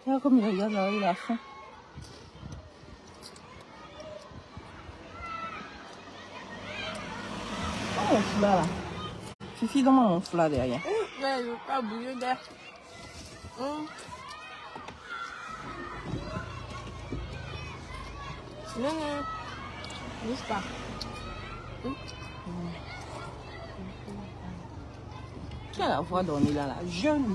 Regarde comme il regarde là, il a faim. Oh mon foulard là. Fifi, donne-moi mon foulard derrière. Mais je veux pas bouger d'air. Non, non. Bouge pas. Qui a la voix dormir là, là? Jeune.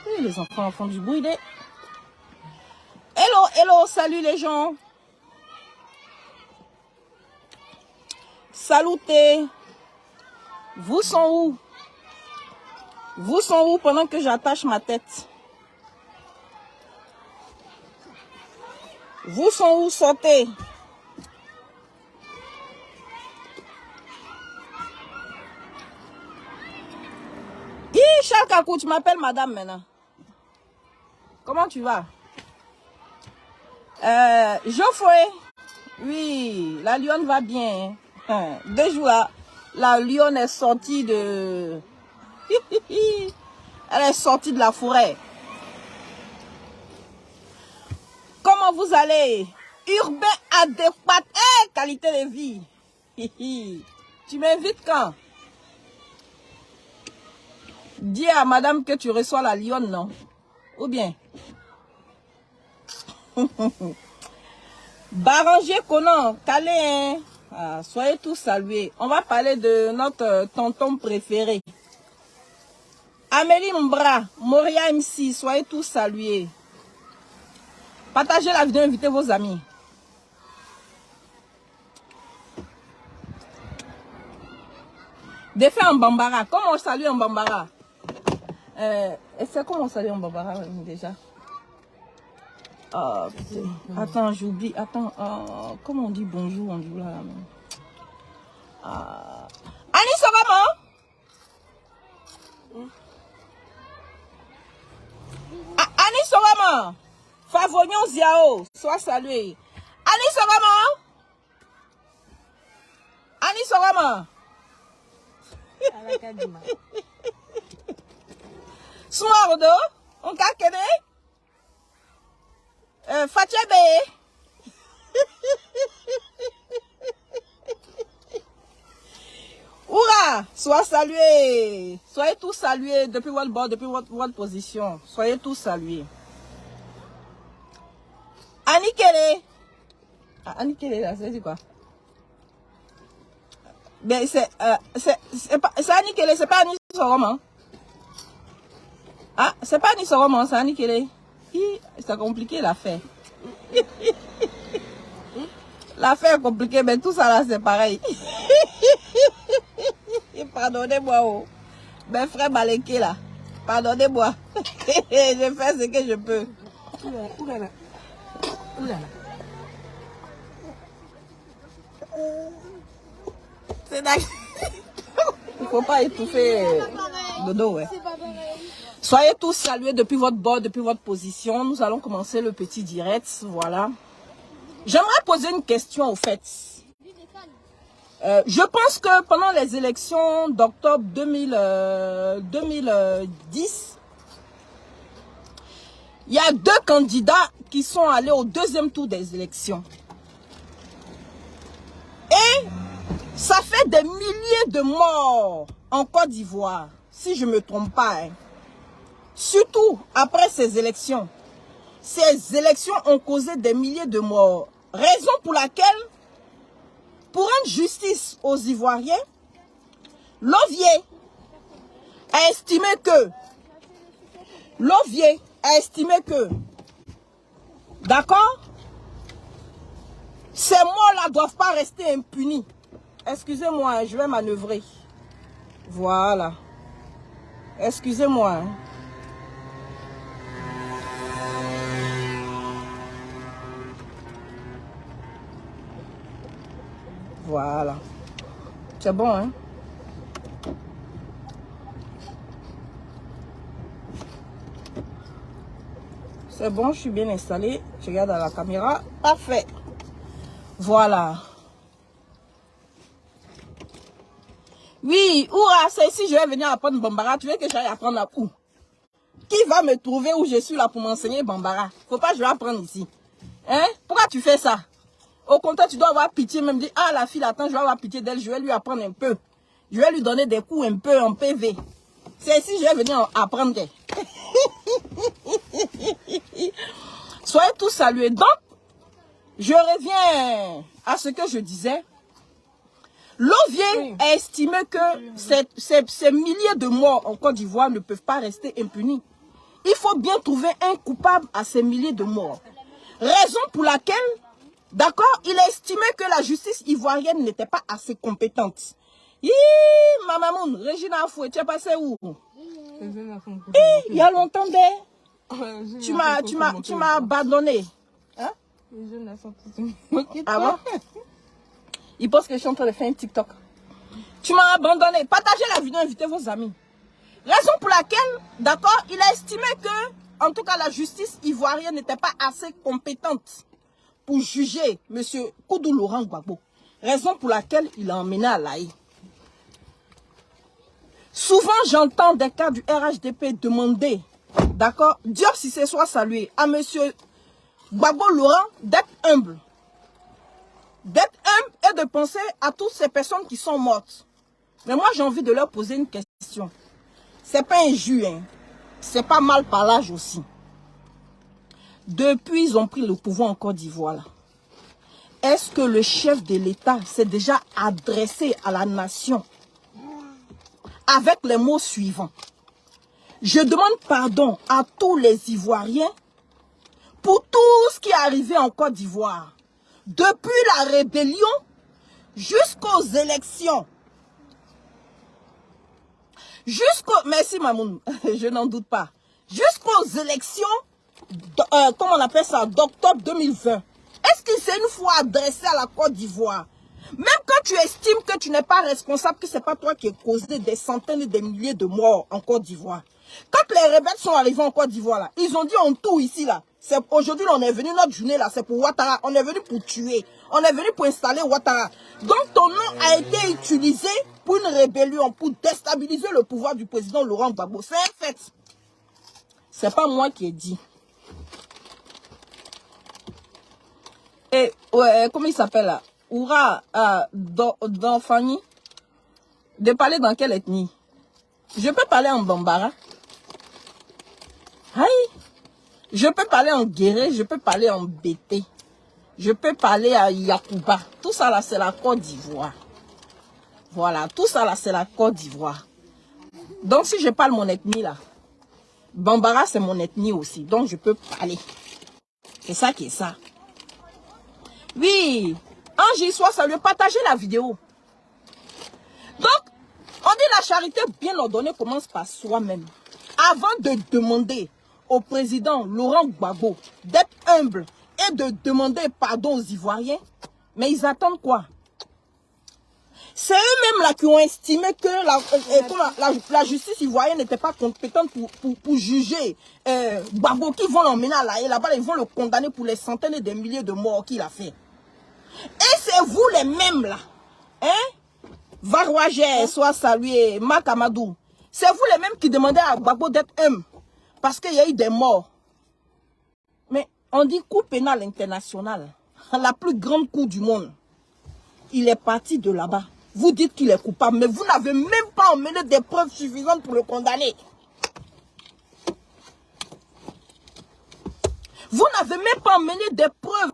Oui, les enfants font du bruit. Hello, salut les gens. Salutez. Vous sont où? Vous sont où pendant que j'attache ma tête? Vous sont où? Sortez. Charles Kakou, tu m'appelles madame maintenant. Comment tu vas? Geoffrey. Oui, la lionne va bien. 2 jours là, la lionne est sortie de... Elle est sortie de la forêt. Comment vous allez? Urbain adéquat. Qualité de vie. Tu m'invites quand? Dis à madame que tu reçois la lionne, non? Ou bien? Baranger Conan, calé, hein? Ah, soyez tous salués. On va parler de notre tonton préféré. Amélie Mbra, Moria MC, soyez tous salués. Partagez la vidéo, invitez vos amis. Défait en Bambara. Comment on salue en Bambara? C'est comment on salue en Bambara déjà? Attends, j'oublie. Attends, comment on dit bonjour en Djoula là? Annie Sorama? Annie Sorama? Favognon Ziao, sois salué. Annie Sorama? Annie Sorama? Smardo? On t'a qu'aidé? Fatchebe? Oura! Sois salué! Soyez tous salués depuis votre bord, depuis votre position. Soyez tous salués. Annie Kele? Annie Kele là, c'est quoi? Ben c'est Annie Kele, c'est pas Annie Soroma. Ah, c'est pas Annie Soroma, c'est Annie Kele. C'est compliqué l'affaire. L'affaire est compliquée, mais tout ça là c'est pareil. Pardonnez-moi, oh. Ben frère Baléké là, pardonnez-moi. Je fais ce que je peux. Oulala. Oulala. C'est d'accord. Il ne faut pas étouffer Dodo, ouais. Soyez tous salués depuis votre bord, depuis votre position. Nous allons commencer le petit direct, voilà. J'aimerais poser une question au fait. Je pense que pendant les élections d'octobre 2010, il y a 2 candidats qui sont allés au 2e tour des élections. Et ça fait des milliers de morts en Côte d'Ivoire, si je ne me trompe pas. Hein. Surtout après ces élections. Ces élections ont causé des milliers de morts. Raison pour laquelle, pour rendre justice aux Ivoiriens, l'OVIE a estimé que, d'accord, ces morts-là ne doivent pas rester impunis. Excusez-moi, je vais manœuvrer. Voilà. Excusez-moi. Hein. Voilà. C'est bon, hein? C'est bon, je suis bien installée. Je regarde à la caméra. Parfait. Voilà. Oui, Oura, c'est ici je vais venir apprendre Bambara. Tu veux que j'aille apprendre à où? Qui va me trouver où je suis là pour m'enseigner Bambara? Faut pas que je vais apprendre ici. Hein? Pourquoi tu fais ça? Au contraire, tu dois avoir pitié, même dire, ah la fille, attends, je vais avoir pitié d'elle, je vais lui apprendre un peu. Je vais lui donner des coups un peu en PV. C'est ici je vais venir apprendre. Soyez tous salués. Donc, je reviens à ce que je disais. L'OVIE a estimé que ces milliers de morts en Côte d'Ivoire ne peuvent pas rester impunis. Il faut bien trouver un coupable à ces milliers de morts. Raison pour laquelle, d'accord, il a estimé que la justice ivoirienne n'était pas assez compétente. Hi, ma maman, Régina Foué, tu es passé où? Il y a longtemps, tu m'as abandonné. Hein? Ah bon? Il pense que je suis en train de faire un TikTok. Tu m'as abandonné. Partagez la vidéo, invitez vos amis. Raison pour laquelle, d'accord, il a estimé que, en tout cas, la justice ivoirienne n'était pas assez compétente pour juger M. Koudou Laurent Gbagbo. Raison pour laquelle il a emmené à l'AI. Souvent, j'entends des cas du RHDP demander, d'accord, Diop si c'est soit salué, à M. Gbagbo Laurent d'être humble. D'être humble et de penser à toutes ces personnes qui sont mortes. Mais moi, j'ai envie de leur poser une question. C'est pas injure, hein. C'est pas mal parlage aussi. Depuis, ils ont pris le pouvoir en Côte d'Ivoire, là. Est-ce que le chef de l'État s'est déjà adressé à la nation avec les mots suivants? Je demande pardon à tous les Ivoiriens pour tout ce qui est arrivé en Côte d'Ivoire. Depuis la rébellion jusqu'aux élections. Merci Mamoun, je n'en doute pas. Jusqu'aux élections, comment on appelle ça, d'octobre 2020. Est-ce qu'il s'est une fois adressé à la Côte d'Ivoire? Même quand tu estimes que tu n'es pas responsable, que ce n'est pas toi qui as causé des centaines et des milliers de morts en Côte d'Ivoire. Quand les rebelles sont arrivés en Côte d'Ivoire, là, ils ont dit on tout ici, là. Aujourd'hui, on est venu, notre journée, là, c'est pour Ouattara. On est venu pour tuer. On est venu pour installer Ouattara. Donc, ton nom a été utilisé pour une rébellion, pour déstabiliser le pouvoir du président Laurent Gbagbo. C'est un fait. C'est pas moi qui ai dit. Et, ouais, comment il s'appelle là? Oura, d'Anfani. De parler dans quelle ethnie? Je peux parler en Bambara. Aïe. Je peux parler en Guéré, je peux parler en Bété. Je peux parler à Yakuba. Tout ça là, c'est la Côte d'Ivoire. Voilà, tout ça là, c'est la Côte d'Ivoire. Donc si je parle mon ethnie là, Bambara c'est mon ethnie aussi. Donc je peux parler. C'est ça qui est ça. Oui, Angie, sois salué, partagez la vidéo. Donc, on dit la charité bien ordonnée commence par soi-même. Avant de demander au président Laurent Gbagbo d'être humble et de demander pardon aux Ivoiriens, mais ils attendent quoi? C'est eux-mêmes là qui ont estimé que la justice ivoirienne n'était pas compétente pour juger Gbagbo, qui vont l'emmener à la haie. Là-bas, ils vont le condamner pour les centaines et des milliers de morts qu'il a fait. Et c'est vous les mêmes là, hein? Varouagé, soit salué, Makamadou. C'est vous les mêmes qui demandez à Gbagbo d'être humble. Parce qu'il y a eu des morts. Mais on dit Cour pénale internationale, la plus grande cour du monde. Il est parti de là-bas. Vous dites qu'il est coupable, mais vous n'avez même pas emmené des preuves suffisantes pour le condamner. Vous n'avez même pas emmené des preuves.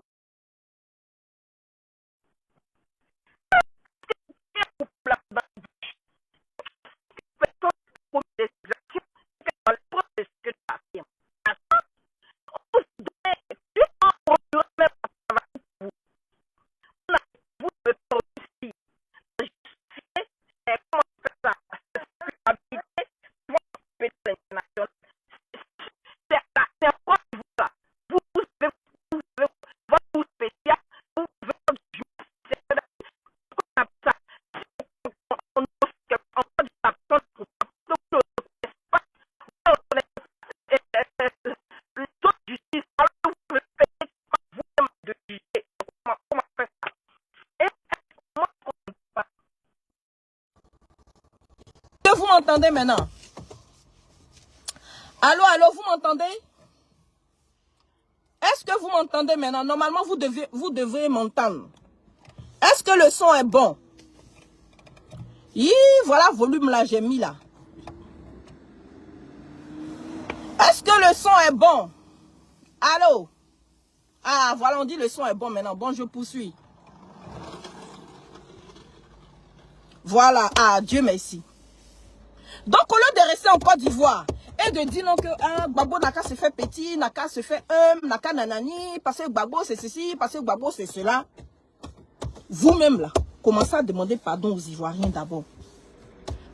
m'entendez maintenant? Allô, allô, vous m'entendez? Est-ce que vous m'entendez maintenant? Normalement, vous devriez m'entendre. Est-ce que le son est bon? Voilà, volume là, j'ai mis là. Est-ce que le son est bon? Allô? Ah, voilà, on dit le son est bon maintenant. Bon, je poursuis. Voilà, ah, Dieu merci. Donc, au lieu de rester en Côte d'Ivoire et de dire non que Gbagbo n'a qu'à se fait petit, n'a qu'à se fait n'a qu'à nanani, parce que Gbagbo c'est ceci, parce que Gbagbo c'est cela. Vous-même là, commencez à demander pardon aux Ivoiriens d'abord.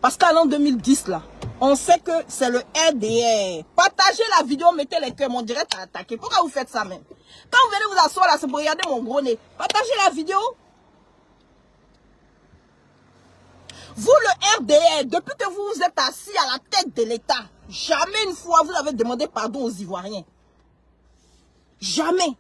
Parce qu'en l'an 2010 là, on sait que c'est le RDR. Partagez la vidéo, mettez les cœurs, mon direct à attaquer. Pourquoi vous faites ça même? Quand vous venez vous asseoir là, c'est pour regarder mon gros nez. Partagez la vidéo. Vous, le RDR, depuis que vous êtes assis à la tête de l'État, jamais une fois vous avez demandé pardon aux Ivoiriens. Jamais.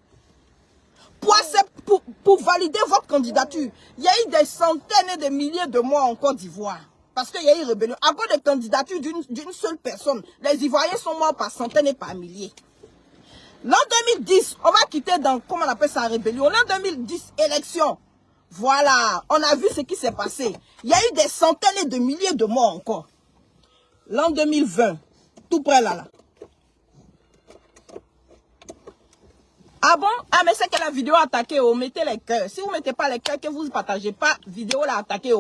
Pour valider votre candidature, il y a eu des centaines et des milliers de morts en Côte d'Ivoire. Parce qu'il y a eu rébellion. À cause de candidature d'une seule personne, les Ivoiriens sont morts par centaines et par milliers. L'an 2010, on va quitter dans, comment on appelle ça, rébellion. L'an 2010, élection. Voilà, on a vu ce qui s'est passé. Il y a eu des centaines et de milliers de morts encore. L'an 2020, tout près là. Ah bon? Ah mais c'est que la vidéo a attaqué, mettez les cœurs. Si vous ne mettez pas les cœurs, que vous ne partagez pas, vidéo l'a attaqué.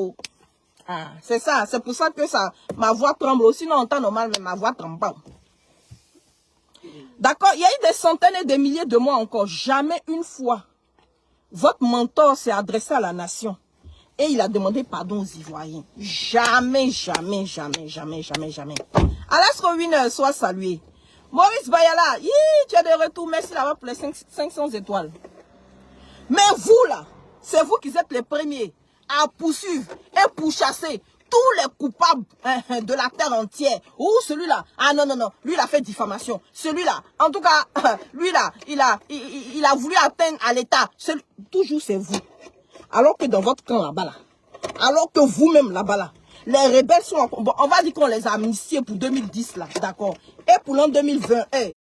Ah, c'est ça, c'est pour ça que ma voix tremble. Sinon en temps normal, mais ma voix tremble pas. D'accord, il y a eu des centaines et des milliers de morts encore. Jamais une fois, votre mentor s'est adressé à la nation et il a demandé pardon aux Ivoiriens. Jamais, jamais, jamais, jamais, jamais, jamais. Alaska Winner, soit salué. Maurice Bayala, tu es de retour. Merci là-bas pour les 500 étoiles. Mais vous là, c'est vous qui êtes les premiers à poursuivre et pourchasser tous les coupables de la terre entière. Ou celui-là, ah non, non, non, lui il a fait diffamation. Celui-là, en tout cas, lui là, il a voulu atteindre à l'État. Toujours c'est vous. Alors que dans votre camp là-bas là, alors que vous-même là-bas là, les rebelles sont... Bon, on va dire qu'on les a amnistiés pour 2010 là, d'accord. Et pour l'an 2020, et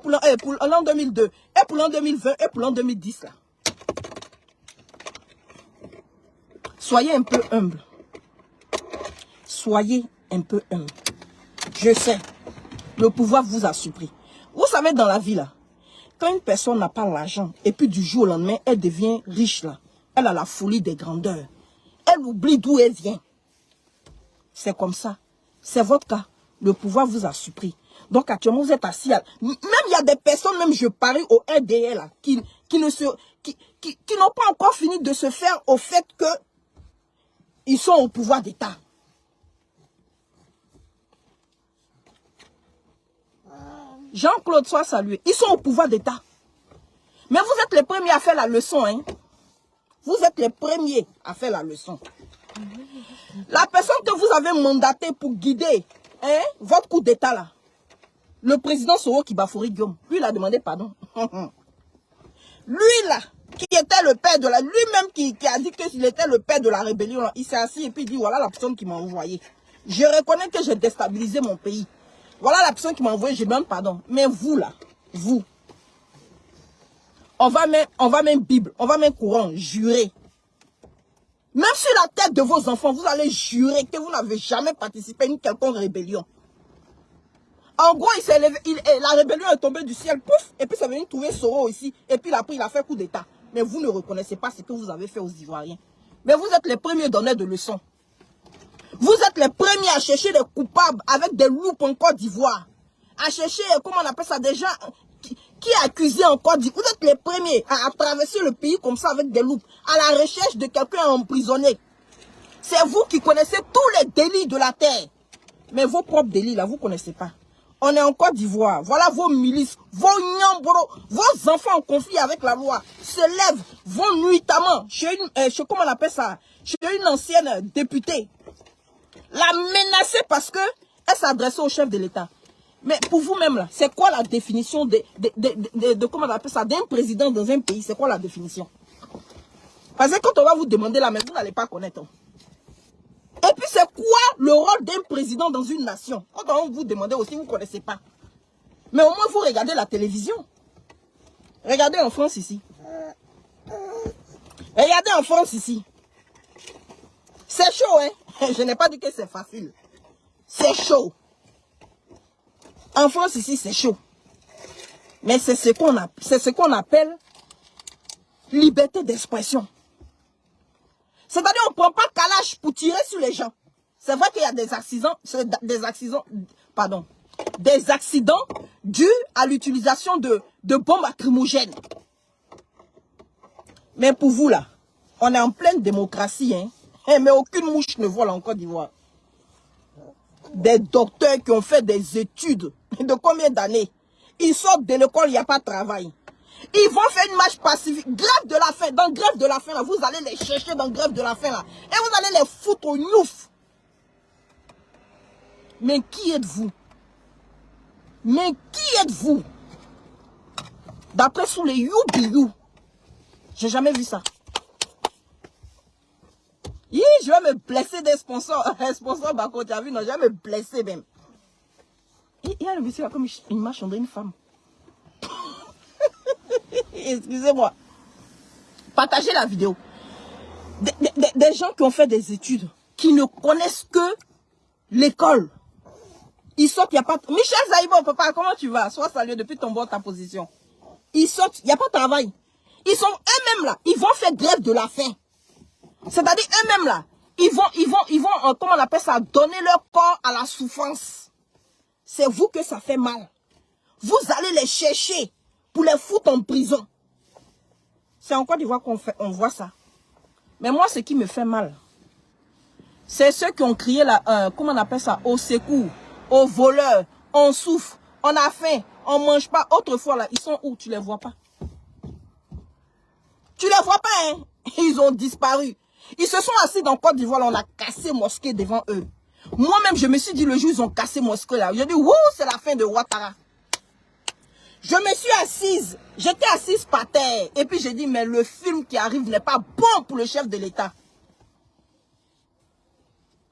pour l'an 2002, et pour l'an 2020, et pour l'an 2010 là. Soyez un peu humble. Soyez un peu humble. Je sais, le pouvoir vous a surpris. Vous savez, dans la vie là, quand une personne n'a pas l'argent, et puis du jour au lendemain, elle devient riche là, elle a la folie des grandeurs. Elle oublie d'où elle vient. C'est comme ça. C'est votre cas. Le pouvoir vous a surpris. Donc actuellement, vous êtes assis. Même il y a des personnes, même je parie au RDL, là, qui n'ont pas encore fini de se faire au fait que ils sont au pouvoir d'État. Jean-Claude, soit salué. Ils sont au pouvoir d'État. Mais vous êtes les premiers à faire la leçon. Hein? Vous êtes les premiers à faire la leçon. La personne que vous avez mandatée pour guider votre coup d'État là, le président Soro Kibafori Guillaume, lui il a demandé pardon. Lui là, qui était le père de la... Lui-même qui a dit qu'il était le père de la rébellion, là, il s'est assis et puis il dit voilà la personne qui m'a envoyé. Je reconnais que j'ai déstabilisé mon pays. Voilà la personne qui m'a envoyé, je demande pardon. Mais vous là, vous, on va même Bible, on va même Coran, jurer. Même sur la tête de vos enfants, vous allez jurer que vous n'avez jamais participé à une quelconque rébellion. En gros, il s'est levé, la rébellion est tombée du ciel, pouf, et puis ça venu trouver Soro ici, et puis il a fait coup d'État. Mais vous ne reconnaissez pas ce que vous avez fait aux Ivoiriens. Mais vous êtes les premiers donneurs de leçons. Vous êtes les premiers à chercher les coupables avec des loupes en Côte d'Ivoire. À chercher, comment on appelle ça, des gens qui accusés en Côte d'Ivoire. Vous êtes les premiers à traverser le pays comme ça avec des loupes, à la recherche de quelqu'un emprisonné. C'est vous qui connaissez tous les délits de la terre. Mais vos propres délits, là, vous ne connaissez pas. On est en Côte d'Ivoire. Voilà vos milices, vos nyambros, vos enfants en conflit avec la loi se lèvent, vont nuitamment chez comment on appelle ça, chez une ancienne députée. La menacer parce que elle s'adressait au chef de l'État. Mais pour vous-même, là, c'est quoi la définition de comment on appelle ça, d'un président dans un pays? C'est quoi la définition? Parce que quand on va vous demander là, mais vous n'allez pas connaître. Et puis c'est quoi le rôle d'un président dans une nation? Quand on vous demande aussi, vous ne connaissez pas. Mais au moins vous regardez la télévision. Regardez en France ici. Regardez en France ici. C'est chaud, hein? Je n'ai pas dit que c'est facile. C'est chaud. En France ici, c'est chaud. Mais c'est ce qu'on appelle liberté d'expression. C'est-à-dire on ne prend pas calage pour tirer sur les gens. C'est vrai qu'il y a des accidents dus à l'utilisation de bombes lacrymogènes. Mais pour vous là, on est en pleine démocratie, hein? Mais aucune mouche ne vole en Côte d'Ivoire. Des docteurs qui ont fait des études de combien d'années? Ils sortent de l'école, il n'y a pas de travail. Ils vont faire une marche pacifique. Grève de la faim. Dans grève de la faim, là, vous allez les chercher dans grève de la faim. Là, et vous allez les foutre au gnouf. Mais qui êtes-vous? Mais qui êtes-vous? D'après sous les you-bi-you. J'ai jamais vu ça. Je vais me blesser des sponsors. Sponsors, Bako, tu as vu? Non, je vais me blesser même. Il y a le monsieur là, comme il marche entre une femme. Excusez-moi. Partagez la vidéo. Des gens qui ont fait des études, qui ne connaissent que l'école. Ils sortent, il n'y a pas... Michel Zaïbo, papa, comment tu vas? Sois salué depuis ton bord, ta position. Ils sortent, il n'y a pas de travail. Ils sont eux-mêmes là, ils vont faire grève de la faim. C'est-à-dire eux-mêmes là, ils vont, comment on appelle ça, donner leur corps à la souffrance. C'est vous que ça fait mal. Vous allez les chercher pour les foutre en prison. C'est en Côte d'Ivoire on voit ça. Mais moi, ce qui me fait mal, c'est ceux qui ont crié là, comment on appelle ça, au secours, aux voleurs, on souffre, on a faim, on ne mange pas. Autrefois là, ils sont où? Tu les vois pas. Tu les vois pas, hein? Ils ont disparu. Ils se sont assis dans Côte d'Ivoire, on a cassé mosquée devant eux. Moi-même, je me suis dit, le jour où ils ont cassé mosquée là, j'ai dit, wouh, c'est la fin de Ouattara. Je me suis assise, j'étais assise par terre. Et puis j'ai dit, mais le film qui arrive n'est pas bon pour le chef de l'État.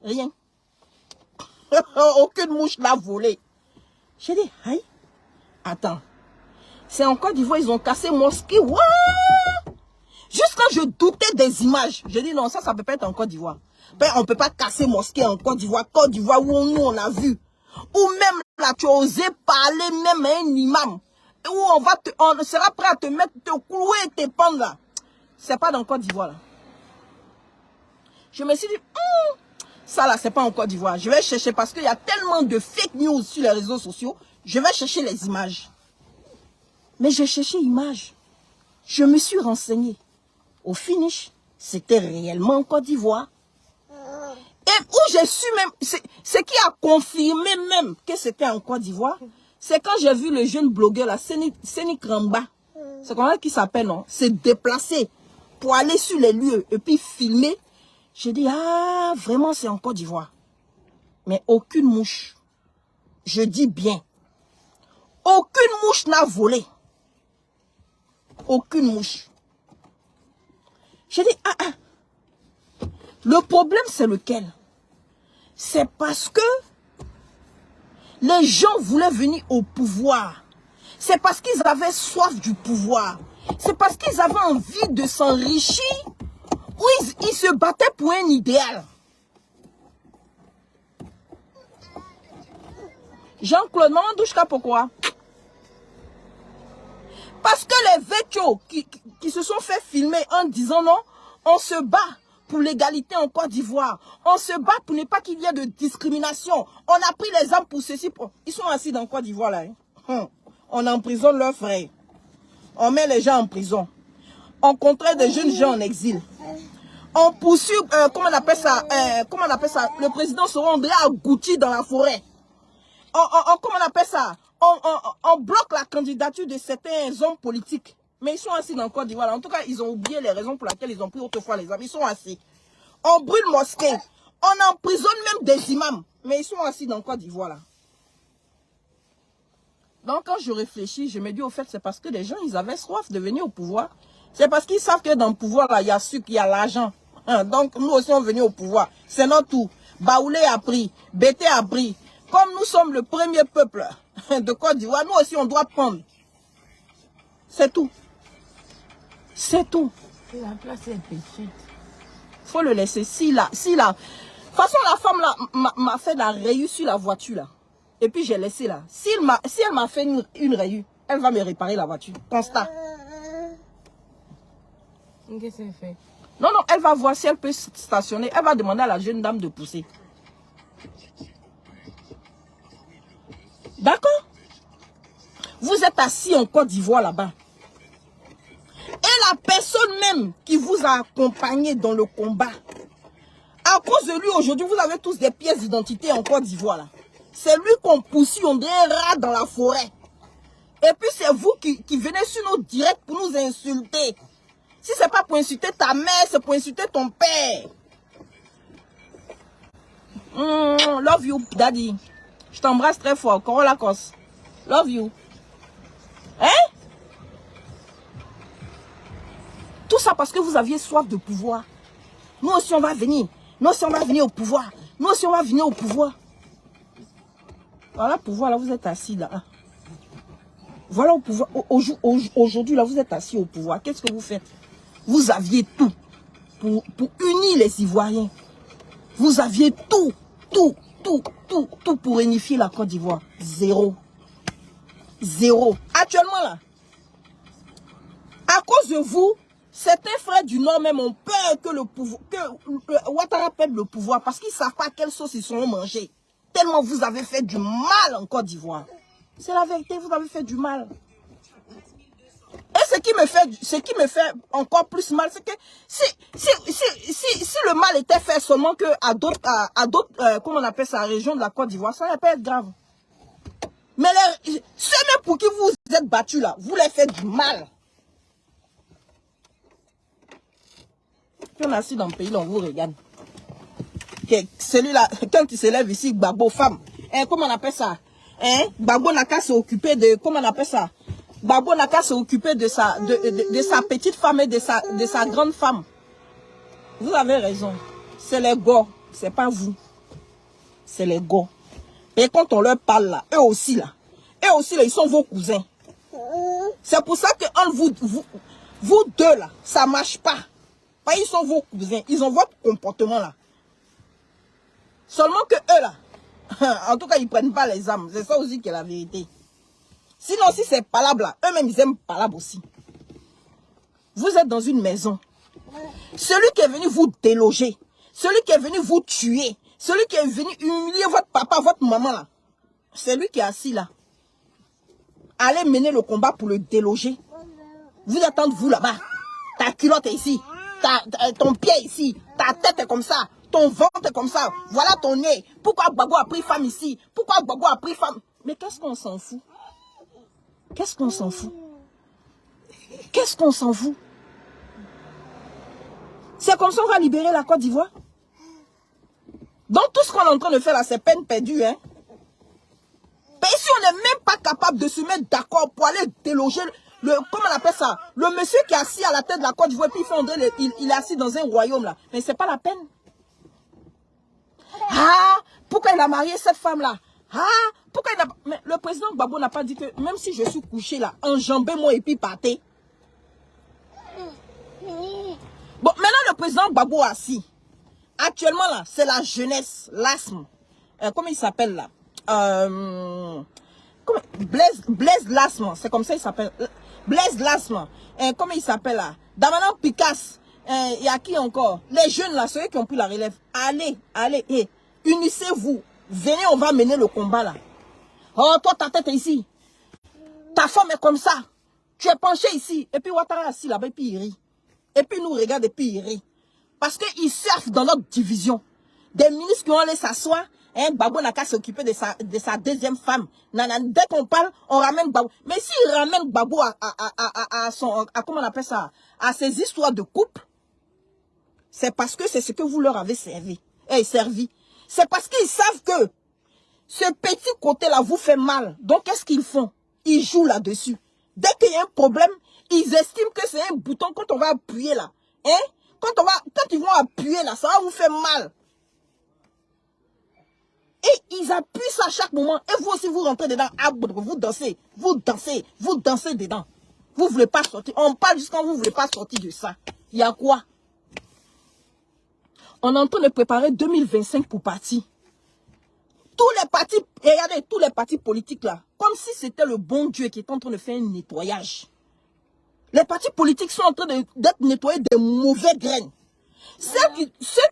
Rien. Aucune mouche l'a volé. J'ai dit, aïe, attends. C'est en Côte d'Ivoire, ils ont cassé mosquée. Wouah! Juste quand je doutais des images, j'ai dit non, ça peut pas être en Côte d'Ivoire. On ne peut pas casser mosquée en Côte d'Ivoire où nous on a vu. Ou même là, tu as osé parler même à un imam. Où on sera prêt à te mettre, te clouer et te pendre là. C'est pas dans Côte d'Ivoire là. Je me suis dit, ça là, c'est pas en Côte d'Ivoire. Je vais chercher parce qu'il y a tellement de fake news sur les réseaux sociaux. Je vais chercher les images. Mais j'ai cherché images. Je me suis renseigné. Au finish, c'était réellement en Côte d'Ivoire. Et où j'ai su même, ce qui a confirmé même que c'était en Côte d'Ivoire, c'est quand j'ai vu le jeune blogueur, là, Séni Kramba, c'est comment il s'appelle, non? Se déplacer pour aller sur les lieux et puis filmer. J'ai dit, ah, vraiment c'est en Côte d'Ivoire. Mais aucune mouche, je dis bien, aucune mouche n'a volé. Aucune mouche. J'ai dit, le problème c'est lequel? C'est parce que les gens voulaient venir au pouvoir. C'est parce qu'ils avaient soif du pouvoir. C'est parce qu'ils avaient envie de s'enrichir. Ou ils se battaient pour un idéal. Jean-Claude, maman Douchka, pourquoi? Parce que les vétos qui se sont fait filmer en disant non, on se bat pour l'égalité en Côte d'Ivoire. On se bat pour ne pas qu'il y ait de discrimination. On a pris les armes pour ceci. Ils sont assis dans Côte d'Ivoire là. Hein. On emprisonne leurs frères. On met les gens en prison. On contraint des jeunes gens en exil. On poursuit, comment on appelle ça, le président se rendrait à Gouti dans la forêt. Comment on appelle ça? On bloque la candidature de certains hommes politiques. Mais ils sont assis dans le Côte d'Ivoire. En tout cas, ils ont oublié les raisons pour lesquelles ils ont pris autrefois les armes. Ils sont assis. On brûle mosquée. On emprisonne même des imams. Mais ils sont assis dans le Côte d'Ivoire là. Donc quand je réfléchis, je me dis au fait, c'est parce que les gens, ils avaient soif de venir au pouvoir. C'est parce qu'ils savent que dans le pouvoir là, il y a sucre, il y a l'argent. Donc nous aussi on est venus au pouvoir. C'est notre tour. Baoulé a pris, Bété a pris. Comme nous sommes le premier peuple de Côte d'Ivoire, nous aussi on doit prendre. C'est tout. C'est tout. La place est petite. Faut le laisser. Si là. De toute façon, la femme là m'a fait la rayure sur la voiture là. Et puis j'ai laissé là. Si elle m'a fait une rayure, elle va me réparer la voiture. Constat. Qu'est-ce qu'elle fait? Non, elle va voir si elle peut stationner. Elle va demander à la jeune dame de pousser. D'accord? Vous êtes assis en Côte d'Ivoire là-bas. Et la personne même qui vous a accompagné dans le combat, à cause de lui aujourd'hui, vous avez tous des pièces d'identité en Côte d'Ivoire là. C'est lui qu'on pousse, on dirait un rat dans la forêt. Et puis c'est vous qui venez sur nos directs pour nous insulter. Si c'est pas pour insulter ta mère, c'est pour insulter ton père. Love you, daddy. Je t'embrasse très fort. Corolla Cos. Love you. Hein? Tout ça parce que vous aviez soif de pouvoir. Nous aussi on va venir. Nous aussi on va venir au pouvoir. Nous aussi on va venir au pouvoir. Voilà, pouvoir là, vous êtes assis là. Voilà au pouvoir. Aujourd'hui là, vous êtes assis au pouvoir. Qu'est-ce que vous faites? Vous aviez tout pour unir les Ivoiriens. Vous aviez tout pour unifier la Côte d'Ivoire. Zéro. Actuellement là, à cause de vous, certains frères du Nord même ont peur que le pouvoir, que Ouattara perde le pouvoir parce qu'ils ne savent pas quelle sauce ils seront mangés. Tellement vous avez fait du mal en Côte d'Ivoire. C'est la vérité, vous avez fait du mal. Et ce qui me fait encore plus mal, c'est que si le mal était fait seulement que à d'autres, comment on appelle ça, région de la Côte d'Ivoire, ça n'allait pas être grave. Mais ceux même pour qui vous êtes battus là, vous les faites du mal. Puis on est assis dans le pays là, on vous regarde. Celui-là, quand il se lève ici, Gbagbo femme, comment on appelle ça? Gbagbo n'a qu'à s'occuper de, comment on appelle ça? Gbagbo n'a qu'à s'occuper de sa petite femme et de sa grande femme. Vous avez raison. C'est les gars, c'est pas vous. C'est les gars. Et quand on leur parle là, eux aussi là, ils sont vos cousins. C'est pour ça que entre vous deux là, ça marche pas. Ils sont vos cousins, ils ont votre comportement là. Seulement que eux là, en tout cas ils prennent pas les âmes. C'est ça aussi qui est la vérité. Sinon si c'est palabre là, eux-mêmes ils aiment palabre aussi. Vous êtes dans une maison. Celui qui est venu vous déloger, celui qui est venu vous tuer, celui qui est venu humilier votre papa, votre maman là, c'est lui qui est assis là. Allez mener le combat pour le déloger. Vous attendez vous là-bas. Ta culotte est ici. Ton pied ici. Ta tête est comme ça. Ton ventre est comme ça. Voilà ton nez. Pourquoi Gbagbo a pris femme ici? Pourquoi Gbagbo a pris femme? Mais qu'est-ce qu'on s'en fout? Qu'est-ce qu'on s'en fout? Qu'est-ce qu'on s'en fout? C'est comme ça qu'on va libérer la Côte d'Ivoire? Donc tout ce qu'on est en train de faire là, c'est peine perdue, hein? Mais si on n'est même pas capable de se mettre d'accord pour aller déloger comment on appelle ça? Le monsieur qui est assis à la tête de la Côte d'Ivoire, puis il est assis dans un royaume là. Mais c'est pas la peine. Ah, pourquoi il a marié cette femme là? Ah, pourquoi il a... Mais le président Gbagbo n'a pas dit que même si je suis couché là, enjambez-moi et puis partez. Bon, maintenant le président Gbagbo assis. Actuellement là, c'est la jeunesse, l'asthme. Comment il s'appelle là? Blaise Lasme, c'est comme ça il s'appelle. Blaise Lasme. Comment il s'appelle là? Damana Picasse. Il y a qui encore? Les jeunes là, ceux qui ont pris la relève. Allez, unissez-vous. Venez, on va mener le combat là. Oh, toi ta tête est ici. Ta femme est comme ça. Tu es penché ici. Et puis Ouattara assis là-bas et puis il rit. Et puis il nous regarde et puis il rit. Parce qu'ils servent dans notre division. Des ministres qui ont allé s'asseoir. Gbagbo n'a qu'à s'occuper de sa deuxième femme. Dès qu'on parle, on ramène Gbagbo. Mais s'il ramène Gbagbo comment on appelle ça, à ses histoires de couple, c'est parce que c'est ce que vous leur avez servi. C'est parce qu'ils savent que ce petit côté-là vous fait mal. Donc, qu'est-ce qu'ils font? Ils jouent là-dessus. Dès qu'il y a un problème, ils estiment que c'est un bouton quand on va appuyer là. Quand ils vont appuyer là, ça va vous faire mal. Et ils appuient ça à chaque moment. Et vous aussi, vous rentrez dedans. Ah, vous dansez, vous dansez, vous dansez dedans. Vous ne voulez pas sortir. On parle jusqu'à vous ne voulez pas sortir de ça. Il y a quoi? On est en train de préparer 2025 pour partir. Tous les partis, regardez, tous les partis politiques là, comme si c'était le bon Dieu qui est en train de faire un nettoyage. Les partis politiques sont en train d'être nettoyés des mauvais graines. Ceux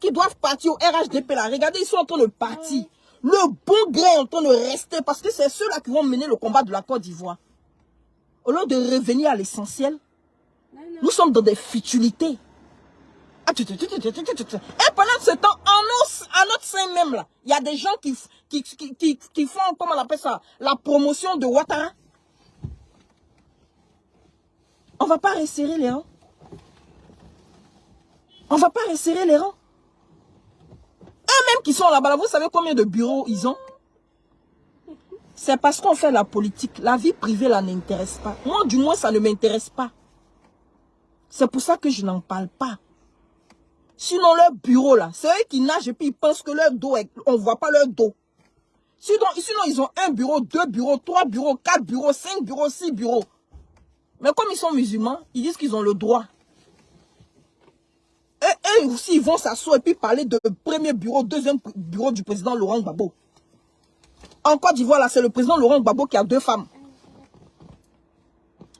qui doivent partir au RHDP là, regardez, ils sont en train de partir. Le bon grain est en train de rester parce que c'est ceux-là qui vont mener le combat de la Côte d'Ivoire. Au lieu de revenir à l'essentiel, nous sommes dans des futilités. Et pendant ce temps, en notre sein même là, il y a des gens qui font, comment on appelle ça, la promotion de Ouattara. On ne va pas resserrer les rangs. On ne va pas resserrer les rangs. Eux-mêmes qui sont là-bas, vous savez combien de bureaux ils ont? C'est parce qu'on fait la politique. La vie privée, là, n'intéresse pas. Moi, du moins, ça ne m'intéresse pas. C'est pour ça que je n'en parle pas. Sinon, leur bureau, là, c'est eux qui nagent et puis ils pensent que leur dos, on ne voit pas leur dos. Sinon, ils ont 1 bureau, 2 bureaux, 3 bureaux, 4 bureaux, 5 bureaux, 6 bureaux. Mais comme ils sont musulmans, ils disent qu'ils ont le droit. Et eux aussi, ils vont s'asseoir et puis parler de premier bureau, deuxième bureau du président Laurent Gbagbo. En Côte d'Ivoire, là, c'est le président Laurent Gbagbo qui a 2 femmes.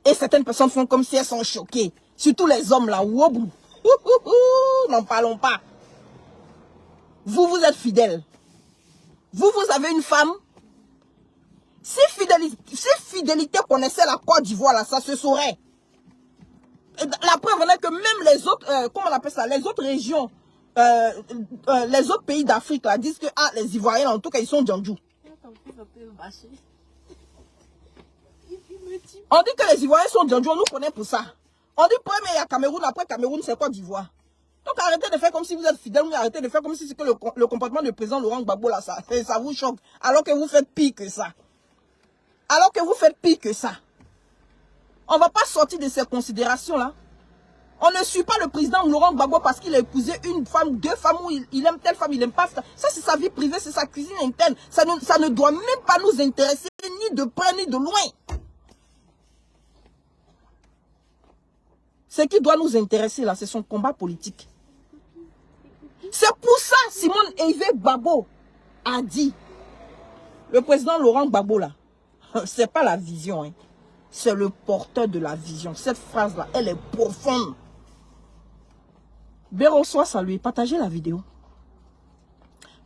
Et certaines personnes font comme si elles sont choquées. Surtout les hommes, là. N'en parlons pas. Vous, vous êtes fidèles. Vous avez une femme. Si fidélité connaissait la Côte d'Ivoire, là, ça se saurait. Et la preuve est que même les autres, comment on appelle ça, les autres régions, les autres pays d'Afrique, là, disent que les Ivoiriens, en tout cas, ils sont djandjou. On dit que les Ivoiriens sont djandjou, on nous connaît pour ça. On dit premier il y a Cameroun, après Cameroun, c'est Côte d'Ivoire. Donc arrêtez de faire comme si vous êtes fidèles, ou arrêtez de faire comme si c'est que le comportement du président Laurent Gbagbo, là, ça vous choque. Alors que vous faites pire que ça. Alors que vous faites pire que ça. On ne va pas sortir de ces considérations-là. On ne suit pas le président Laurent Gbagbo parce qu'il a épousé une femme, 2 femmes, ou il aime telle femme, il n'aime pas ça. Ça, c'est sa vie privée, c'est sa cuisine interne. Ça ne doit même pas nous intéresser, ni de près, ni de loin. Ce qui doit nous intéresser, là, c'est son combat politique. C'est pour ça, Simone Hervé Gbagbo a dit, le président Laurent Gbagbo, là, c'est pas la vision, hein. C'est le porteur de la vision. Cette phrase-là, elle est profonde. Béro, soit salué. Partagez la vidéo.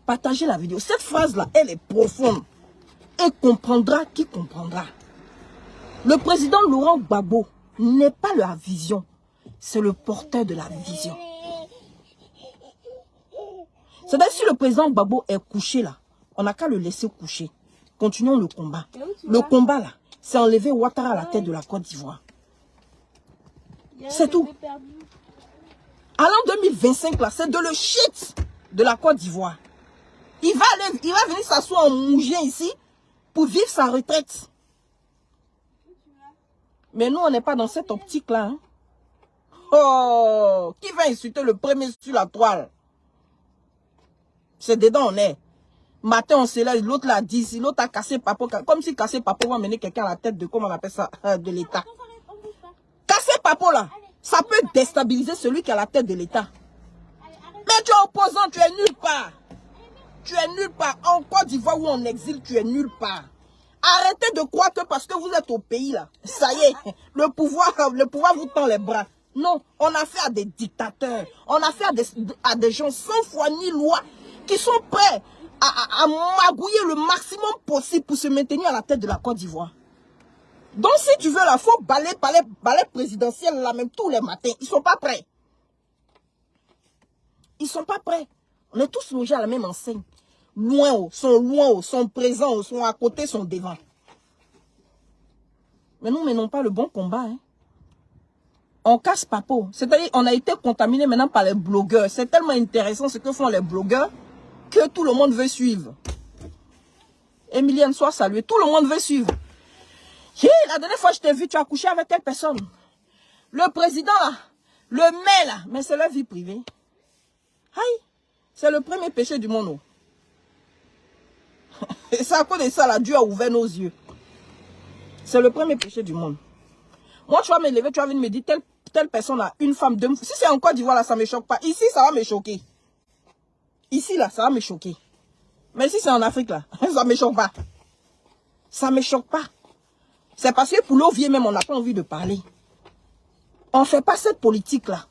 Partagez la vidéo. Cette phrase-là, elle est profonde. Et comprendra qui comprendra. Le président Laurent Gbagbo n'est pas la vision. C'est le porteur de la vision. C'est-à-dire si le président Gbagbo est couché là, on n'a qu'à le laisser coucher. Continuons le combat. Le combat là, c'est enlever Ouattara à la tête de la Côte d'Ivoire. C'est tout. À l'an 2025 là, c'est de le shit de la Côte d'Ivoire. Il va venir s'asseoir en mougien ici pour vivre sa retraite. Mais nous, on n'est pas dans cette optique là. Hein. Oh, qui va insulter le premier sur la toile? C'est dedans on est. Matin on se lève, l'autre l'a dit, si l'autre a cassé Papo, comme si casser Papo va mener quelqu'un à la tête de, comment on appelle ça, de l'État. Casser Papo là, ça peut déstabiliser celui qui est à la tête de l'État. Mais tu es opposant, tu es nulle part. Tu es nulle part. En Côte d'Ivoire ou en exil, tu es nulle part. Arrêtez de croire que parce que vous êtes au pays là, ça y est, le pouvoir vous tend les bras. Non, on a fait à des dictateurs, on a fait à des gens sans foi ni loi, qui sont prêts à magouiller le maximum possible pour se maintenir à la tête de la Côte d'Ivoire. Donc si tu veux la faut balai présidentiel là même tous les matins, ils sont pas prêts. Ils sont pas prêts. On est tous logés à la même enseigne. Loin, sont présents, sont à côté, sont devant. Mais nous menons pas le bon combat. Hein. On casse Papo. C'est-à-dire on a été contaminé maintenant par les blogueurs. C'est tellement intéressant ce que font les blogueurs que tout le monde veut suivre. Emilienne, sois saluée. Tout le monde veut suivre. La dernière fois que je t'ai vu, tu as couché avec telle personne. Le président là, le maire là, mais c'est leur vie privée. Aïe, c'est le premier péché du monde. Et c'est à cause de ça, là, Dieu a ouvert nos yeux. C'est le premier péché du monde. Moi, tu vas me lever, tu vas venir me dire, telle personne a une femme, deux. Si c'est en Côte d'Ivoire, là, ça ne me choque pas. Ici, ça va me choquer. Ici, là, ça va me choquer. Mais si c'est en Afrique, là, ça ne me choque pas. Ça ne me choque pas. C'est parce que pour l'OVIE même, on n'a pas envie de parler. On ne fait pas cette politique-là.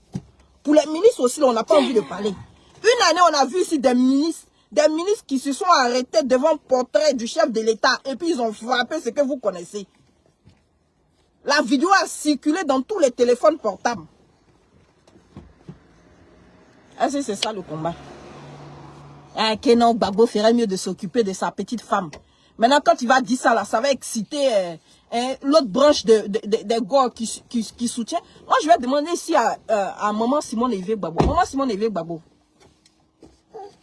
Pour les ministres aussi, là, on n'a pas envie de parler. Une année, on a vu ici des ministres qui se sont arrêtés devant le portrait du chef de l'État. Et puis, ils ont frappé ce que vous connaissez. La vidéo a circulé dans tous les téléphones portables. Est-ce que c'est ça le combat? Ah, que non, Gbagbo ferait mieux de s'occuper de sa petite femme. Maintenant, quand il va dire ça, là, ça va exciter l'autre branche des gars qui soutient. Moi, je vais demander ici à maman Simone Evé Gbagbo. Maman Simone Evé Gbagbo.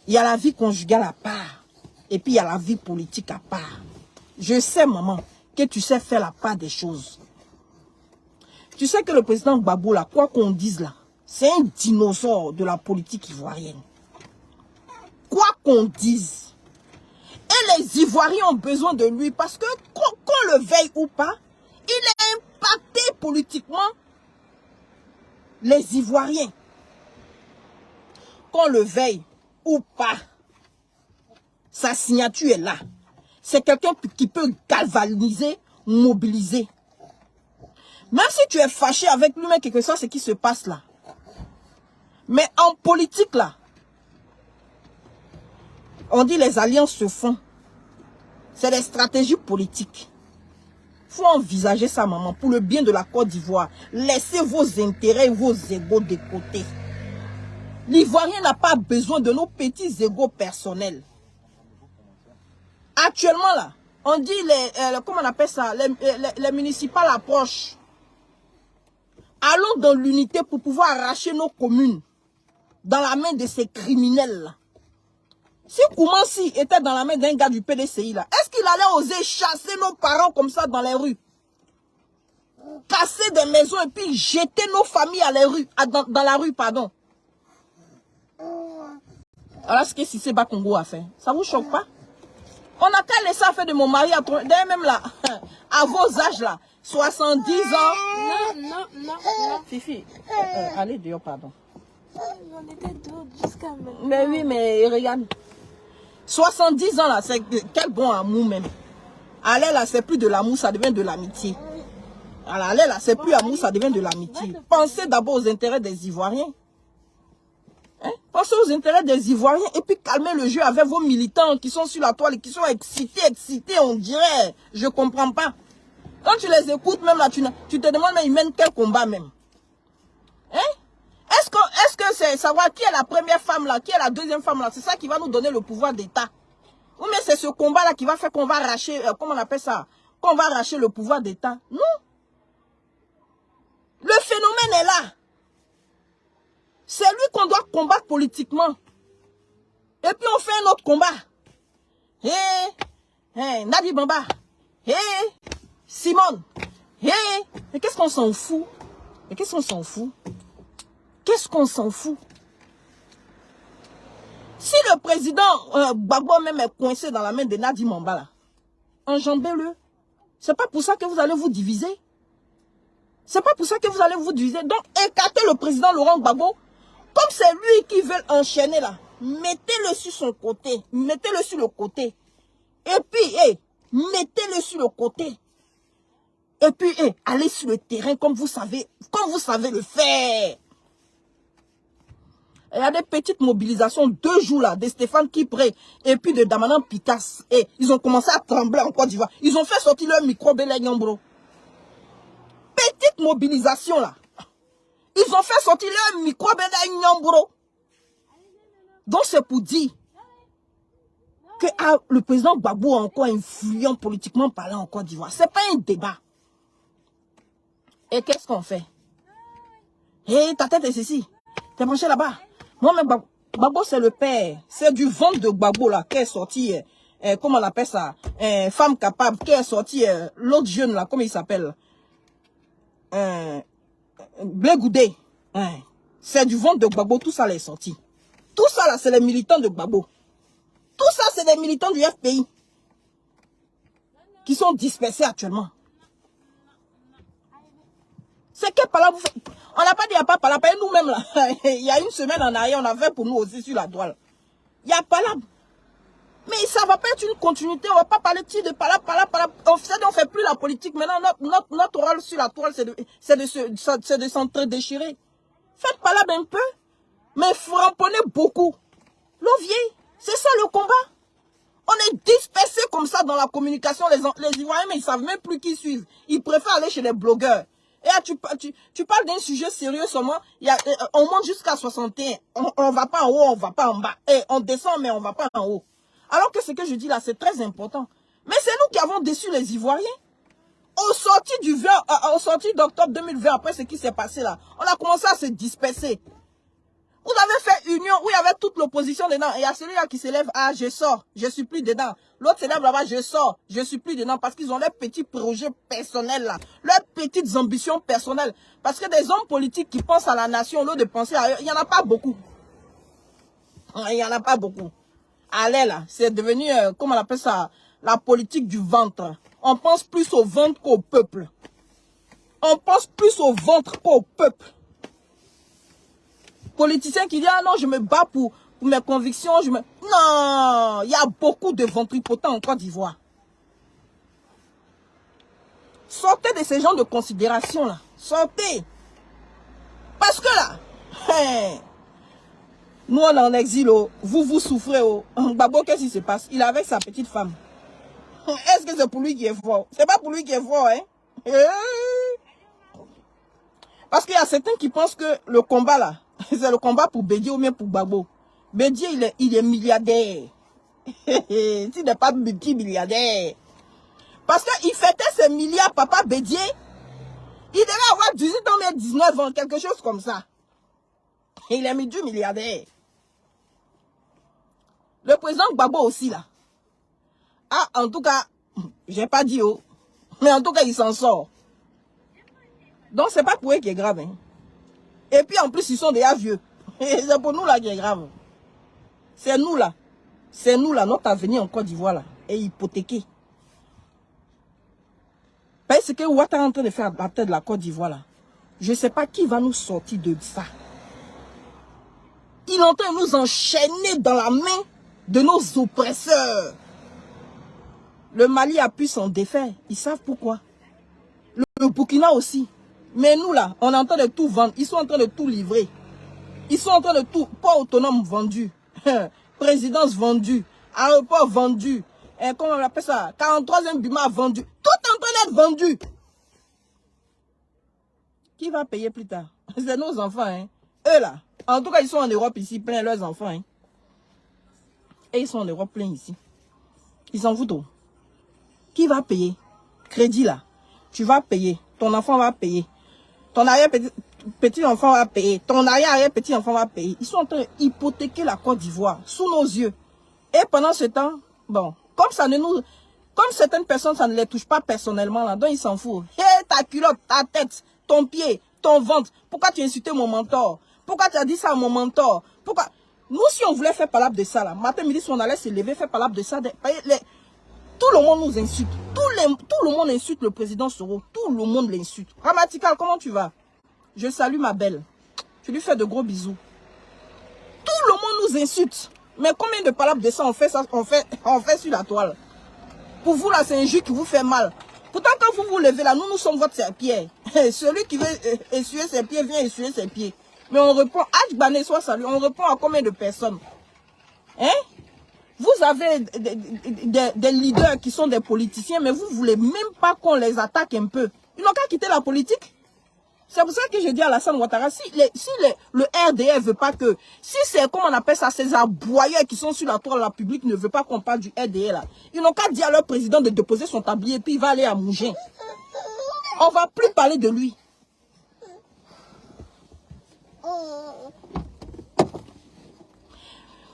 Il y a la vie conjugale à part. Et puis, il y a la vie politique à part. Je sais, maman, que tu sais faire la part des choses. Tu sais que le président Gbagbo, là, quoi qu'on dise là, c'est un dinosaure de la politique ivoirienne. Quoi qu'on dise. Et les Ivoiriens ont besoin de lui parce que, qu'on le veuille ou pas, il a impacté politiquement les Ivoiriens. Qu'on le veuille ou pas, sa signature est là. C'est quelqu'un qui peut galvaniser, mobiliser. Même si tu es fâché avec lui, mais quelque chose, ce qui se passe là. Mais en politique là, on dit les alliances se font. C'est des stratégies politiques. Il faut envisager ça, maman, pour le bien de la Côte d'Ivoire. Laissez vos intérêts et vos égos de côté. L'Ivoirien n'a pas besoin de nos petits égos personnels. Actuellement, là, on dit, comment on appelle ça, les municipales approchent. Allons dans l'unité pour pouvoir arracher nos communes dans la main de ces criminels-là. Si Koumansi était dans la main d'un gars du PDCI, là, est-ce qu'il allait oser chasser nos parents comme ça dans les rues? Casser des maisons et puis jeter nos familles dans la rue, pardon. Alors, ce que Cissé Bakongo a fait, ça vous choque pas? On a qu'à laisser faire de mon mari, d'ailleurs même là, à vos âges là, 70 ans. Non. Fifi, allez dehors, pardon. On était dehors jusqu'à maintenant. Mais oui, mais regarde. 70 ans là, c'est quel bon amour même. Allez là, c'est plus de l'amour, ça devient de l'amitié. Allez là, c'est plus amour, ça devient de l'amitié. Pensez d'abord aux intérêts des Ivoiriens. Hein? Pensez aux intérêts des Ivoiriens et puis calmez le jeu avec vos militants qui sont sur la toile et qui sont excités, on dirait. Je comprends pas. Quand tu les écoutes même là, tu te demandes mais ils mènent quel combat même. Hein? Est-ce que c'est savoir qui est la première femme là, qui est la deuxième femme là, c'est ça qui va nous donner le pouvoir d'État? Ou mais c'est ce combat là qui va faire qu'on va arracher, comment on appelle ça? Qu'on va arracher le pouvoir d'État? Non. Le phénomène est là. C'est lui qu'on doit combattre politiquement. Et puis on fait un autre combat. Nadi Bamba. Simone. Mais qu'est-ce qu'on s'en fout? Mais qu'est-ce qu'on s'en fout? Qu'est-ce qu'on s'en fout? Si le président Gbagbo même est coincé dans la main de Nadi Bamba, enjambez-le. C'est pas pour ça que vous allez vous diviser. C'est pas pour ça que vous allez vous diviser. Donc, écartez le président Laurent Gbagbo. Comme c'est lui qui veut enchaîner là, mettez-le sur son côté. Mettez-le sur le côté. Et puis, mettez-le sur le côté. Et puis, allez sur le terrain comme vous savez le faire. Il y a des petites mobilisations 2 jours là, de Stéphane Kipré et puis de Damanan Pitas. Et ils ont commencé à trembler en Côte d'Ivoire. Ils ont fait sortir leur micro de Nyambro. Petite mobilisation là. Ils ont fait sortir leur micro de Nyambro. Donc c'est pour dire que le président Gbagbo est encore influent politiquement parlant en Côte d'Ivoire. C'est pas un débat. Et qu'est-ce qu'on fait? Ta tête est ceci. T'es branché là-bas. Moi, mais Gbagbo, c'est le père. C'est du ventre de Gbagbo, là, qui est sorti, comment on appelle ça? Femme capable, qui est sorti, l'autre jeune, là, comment il s'appelle? Blé Goudé. C'est du ventre de Gbagbo, tout ça, là, est sorti. Tout ça, là, c'est les militants de Gbagbo. Tout ça, c'est des militants du FPI. qui sont dispersés actuellement. C'est quelle palabre vous faites? On n'a pas dit il n'y a pas palabre. Nous-mêmes, là, il y a une semaine en arrière, on a fait pour nous aussi sur la toile. Il y a palabre. Mais ça ne va pas être une continuité. On ne va pas parler de palabre. On ne fait plus la politique. Maintenant, notre rôle sur la toile, c'est de s'entre-déchirer. Faites palabre un peu, mais frapponnez beaucoup. L'Ovier, c'est ça le combat. On est dispersés comme ça dans la communication. Les Ivoiriens, mais ils ne savent même plus qui suivent. Ils préfèrent aller chez les blogueurs. Et là, tu parles d'un sujet sérieux seulement. On monte jusqu'à 61. On ne va pas en haut, on ne va pas en bas. Et on descend, mais on ne va pas en haut. Alors que ce que je dis là, c'est très important. Mais c'est nous qui avons déçu les Ivoiriens. Au sorti d'octobre 2020, après ce qui s'est passé là, on a commencé à se disperser. Vous avez fait union où il y avait toute l'opposition dedans. Et il y a celui-là qui s'élève, ah, je sors, je suis plus dedans. L'autre s'élève là-bas, je sors, je suis plus dedans. Parce qu'ils ont leurs petits projets personnels là, leurs petites ambitions personnelles. Parce que des hommes politiques qui pensent à la nation au lieu de penser à eux, il n'y en a pas beaucoup. Il n'y en a pas beaucoup. Allez là, c'est devenu, comment on appelle ça, la politique du ventre. On pense plus au ventre qu'au peuple. On pense plus au ventre qu'au peuple. Politicien qui dit, ah non, je me bats pour mes convictions. Non, il y a beaucoup de ventripotents en Côte d'Ivoire. Sortez de ces gens de considération là. Sortez. Parce que là, nous on est en exil, oh. Vous souffrez. Oh. Gbagbo, qu'est-ce qui se passe? Il est avec sa petite femme. Est-ce que c'est pour lui qui est fort? C'est pas pour lui qui est fort, hein? Parce qu'il y a certains qui pensent que le combat là, c'est le combat pour Bédié ou bien pour Gbagbo. Bédié, il est milliardaire. Il n'est pas multimilliardaire. Parce qu'il fêtait ses milliards, papa Bédié. Il devait avoir 18 ans, mais 19 ans, quelque chose comme ça. Et il est multimilliardaire. Le président Gbagbo aussi là. Ah, en tout cas, j'ai pas dit oh. Mais en tout cas, il s'en sort. Donc, c'est pas pour eux qui est grave. Hein. Et puis, en plus, ils sont déjà vieux. C'est pour nous là qui est grave. C'est nous là. C'est nous là, notre avenir en Côte d'Ivoire là. Est hypothéqué. Parce que Ouattara est en train de faire à la tête de la Côte d'Ivoire là. Je ne sais pas qui va nous sortir de ça. Il est en train de nous enchaîner dans la main de nos oppresseurs. Le Mali a pu s'en défaire. Ils savent pourquoi. Le Burkina aussi. Mais nous là, on est en train de tout vendre. Ils sont en train de tout livrer. Ils sont en train de tout. Port autonome vendu. Présidence vendue. Aéroport vendu. Comment on appelle ça? 43e Bima vendu. Tout est en train d'être vendu. Qui va payer plus tard? C'est nos enfants. Hein. Eux là. En tout cas, ils sont en Europe ici, plein leurs enfants. Hein. Et ils sont en Europe plein ici. Ils s'en foutent. Qui va payer? Crédit là. Tu vas payer. Ton enfant va payer. Ton arrière-petit-enfant va payer. Ton arrière-petit-enfant va payer. Ils sont en train d'hypothéquer la Côte d'Ivoire sous nos yeux. Et pendant ce temps, bon, comme certaines personnes, ça ne les touche pas personnellement, là, donc ils s'en foutent. Hé, ta culotte, ta tête, ton pied, ton ventre. Pourquoi tu as insulté mon mentor? Pourquoi tu as dit ça à mon mentor? Pourquoi? Nous, si on voulait faire palabre de ça, là, matin, midi, si on allait se lever, faire palabre de ça, tout le monde nous insulte. Tout le monde insulte le président Soro. Tout le monde l'insulte. Ramatikal, comment tu vas? Je salue ma belle. Tu lui fais de gros bisous. Tout le monde nous insulte. Mais combien de palabres de ça on fait sur la toile? Pour vous là, c'est un jus qui vous fait mal. Pourtant, quand vous vous levez là, nous sommes votre serpillère. Celui qui veut essuyer ses pieds, vient essuyer ses pieds. Mais on répond, H-Bané, soit salut, on répond à combien de personnes? Hein? Vous avez des leaders qui sont des politiciens, mais vous ne voulez même pas qu'on les attaque un peu. Ils n'ont qu'à quitter la politique. C'est pour ça que je dis à Alassane Ouattara, si le RDR veut pas que, si c'est, comme on appelle ça, ces aboyeurs qui sont sur la toile, la publique ne veut pas qu'on parle du RDR là, ils n'ont qu'à dire à leur président de déposer son tablier, puis il va aller à Mougin. On va plus parler de lui.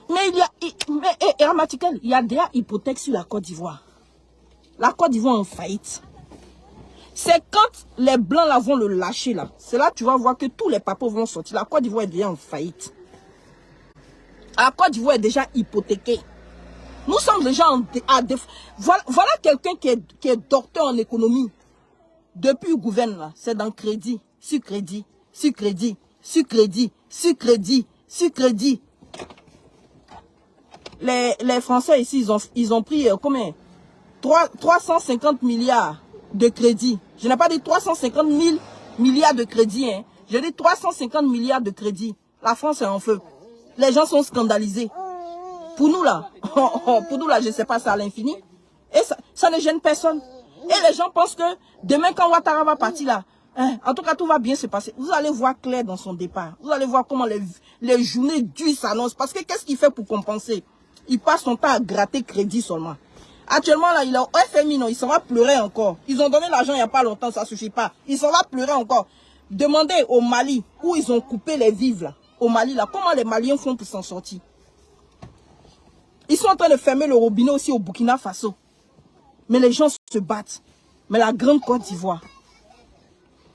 Mais il y a, il y a déjà hypothèque sur la Côte d'Ivoire. La Côte d'Ivoire est en faillite. C'est quand les Blancs là vont le lâcher là. C'est là que tu vas voir que tous les papas vont sortir. La Côte d'Ivoire est déjà en faillite. La Côte d'Ivoire est déjà hypothéquée. Nous sommes déjà voilà quelqu'un qui est docteur en économie. Depuis le gouvernement, c'est dans crédit, sur crédit, sur crédit, sur crédit, sur crédit, sur crédit. Les Français ici, ils ont pris combien? 350 milliards de crédit. Je n'ai pas dit 350 000 milliards de crédit. Hein. Je dis 350 milliards de crédit. La France est en feu. Les gens sont scandalisés. Pour nous là, pour nous là, je ne sais pas, ça à l'infini. Et ça ne gêne personne. Et les gens pensent que demain quand Ouattara va partir là, hein, en tout cas tout va bien se passer. Vous allez voir clair dans son départ. Vous allez voir comment les journées dures s'annoncent. Parce que qu'est-ce qu'il fait pour compenser? Il passe son temps à gratter crédit seulement. Actuellement là, il est au FMI, non, il s'en va pleurer encore. Ils ont donné l'argent il n'y a pas longtemps, ça ne suffit pas. Il s'en va pleurer encore. Demandez au Mali, où ils ont coupé les vivres là, au Mali là, comment les Maliens font pour s'en sortir? Ils sont en train de fermer le robinet aussi au Burkina Faso. Mais les gens se battent. Mais la grande Côte d'Ivoire,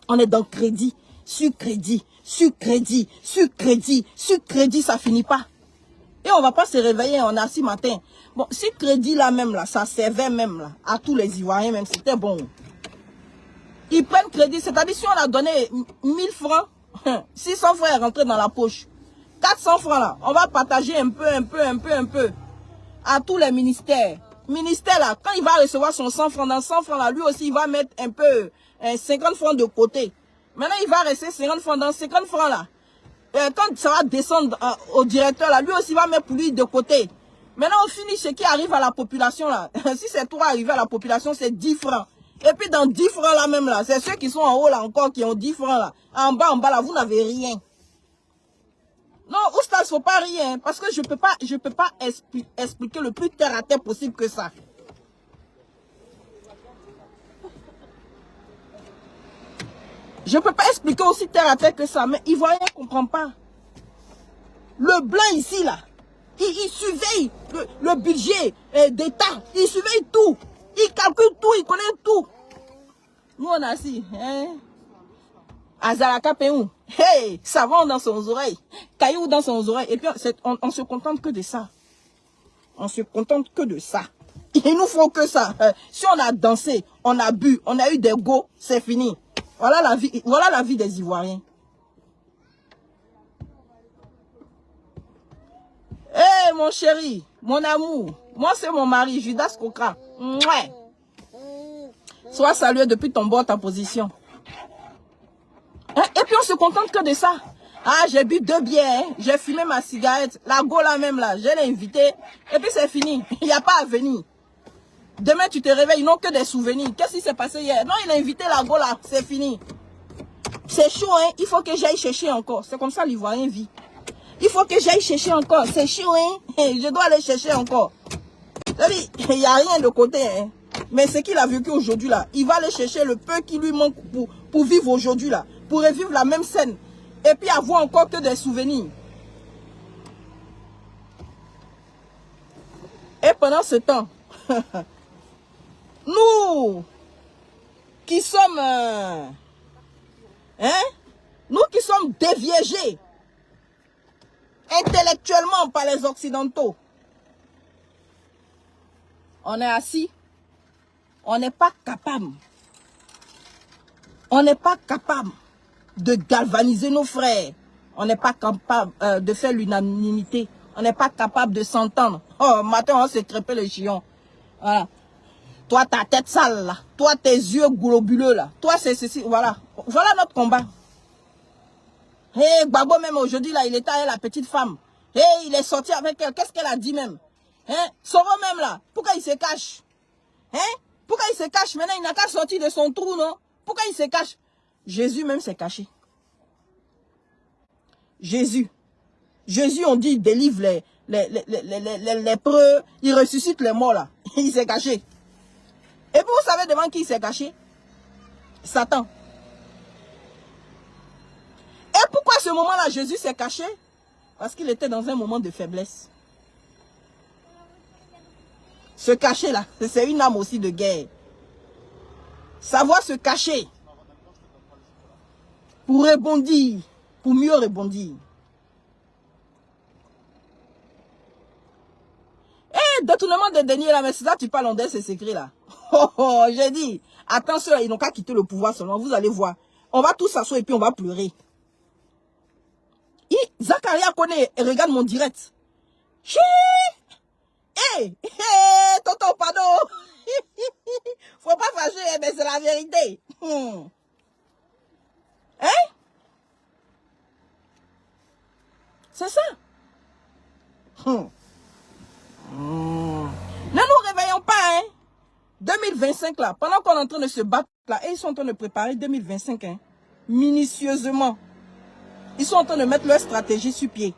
on est dans crédit, sur crédit, sur crédit, sur crédit, sur crédit, ça finit pas. Et on va pas se réveiller, on est assis matin. Bon, si crédit là même là, ça servait même là, à tous les Ivoiriens même, c'était bon. Ils prennent crédit, c'est-à-dire si on a donné 1000 francs, 600 francs est rentré dans la poche. 400 francs là, on va partager un peu à tous les ministères. Ministère là, quand il va recevoir son 100 francs, dans 100 francs là, lui aussi il va mettre un peu 50 francs de côté. Maintenant il va rester 50 francs dans 50 francs là. Quand ça va descendre au directeur là, lui aussi va mettre pour lui de côté. Maintenant on finit ce qui arrive à la population là. Si c'est toi arrivé à la population, c'est 10 francs. Et puis dans 10 francs là même là, c'est ceux qui sont en haut là encore qui ont 10 francs là. En bas là, vous n'avez rien. Non, Oustas, faut pas rien, parce que je peux pas expliquer le plus terre à terre possible que ça. Je peux pas expliquer aussi terre à terre que ça, mais Ivoirien ne comprend pas. Le blanc ici là, il surveille le budget d'État, il surveille tout, il calcule tout, il connaît tout. Nous on a assis, hein. Azaraka Péou, hey, savon dans son oreille, caillou dans son oreille, et puis on se contente que de ça. On se contente que de ça. Il nous faut que ça. Si on a dansé, on a bu, on a eu des go, c'est fini. Voilà la vie des Ivoiriens. Hey mon chéri, mon amour, moi c'est mon mari, Judas Kokra. Mouais. Sois salué depuis ton bord, ta position. Et puis on se contente que de ça. Ah, j'ai bu 2 bières, hein. J'ai fumé ma cigarette, la go là même là, je l'ai invité, et puis c'est fini. Il n'y a pas à venir. Demain tu te réveilles, ils n'ont que des souvenirs. Qu'est-ce qui s'est passé hier? Non, il a invité la go là, c'est fini. C'est chaud, hein, il faut que j'aille chercher encore. C'est comme ça l'Ivoirien vit. Il faut que j'aille chercher encore, c'est chaud, hein. Je dois aller chercher encore. Il n'y a rien de côté, hein. Mais ce qu'il a vécu aujourd'hui là, il va aller chercher le peu qui lui manque pour vivre aujourd'hui là. Pour revivre la même scène. Et puis avoir encore que des souvenirs. Et pendant ce temps, nous qui sommes nous qui sommes déviégés intellectuellement par les Occidentaux, on est assis, on n'est pas capable. On n'est pas capable de galvaniser nos frères. On n'est pas capable de faire l'unanimité. On n'est pas capable de s'entendre. Oh, matin, on s'est crêpé les chions. Voilà. Toi, ta tête sale, là. Toi, tes yeux globuleux, là. Toi, c'est ceci. Voilà. Voilà notre combat. Hé, Gbagbo, même aujourd'hui, là, il était avec la petite femme. Hé, il est sorti avec elle. Qu'est-ce qu'elle a dit même? Hein? Soro même, là. Pourquoi il se cache? Hein? Pourquoi il se cache? Maintenant, il n'a qu'à sortir de son trou, non? Pourquoi il se cache? Jésus même s'est caché. Jésus, on dit, il délivre les lépreux, il ressuscite les morts là. Il s'est caché. Et puis vous savez devant qui il s'est caché? Satan. Et pourquoi à ce moment-là Jésus s'est caché? Parce qu'il était dans un moment de faiblesse. Se cacher là, c'est une âme aussi de guerre. Savoir se cacher. Pour rebondir, pour mieux rebondir. Et détournement de deniers là, mais c'est ça tu parles en c'est écrit là. Oh, oh, j'ai dit, attention, ils n'ont qu'à quitter le pouvoir seulement, vous allez voir. On va tous s'asseoir et puis on va pleurer. Zakaria connaît et regarde mon direct. Hé, tonton, pardon. Faut pas fâcher, mais c'est la vérité. Hein? C'est ça. Ne nous réveillons pas, hein. 2025 là, pendant qu'on est en train de se battre là, et ils sont en train de préparer 2025, hein, minutieusement. Ils sont en train de mettre leur stratégie sur pied.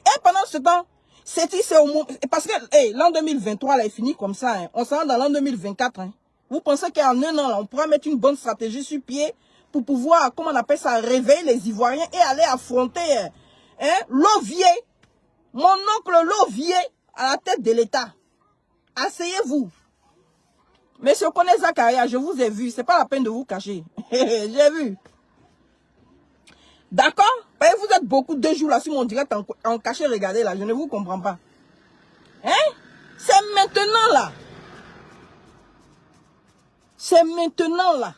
Et pendant ce temps, c'est au moins, parce que hey, l'an 2023 là est fini comme ça, hein. On s'en va dans l'an 2024. Hein. Vous pensez qu'en un an là, on pourra mettre une bonne stratégie sur pied pour pouvoir, comment on appelle ça, réveiller les Ivoiriens et aller affronter hein, Lovier, mon oncle Lovier à la tête de l'État. Asseyez-vous. Monsieur connaît Zakaria, je vous ai vu, c'est pas la peine de vous cacher. J'ai vu. D'accord? Vous êtes beaucoup 2 jours là sur mon direct en caché, regardez là, je ne vous comprends pas. Hein? C'est maintenant là. C'est maintenant là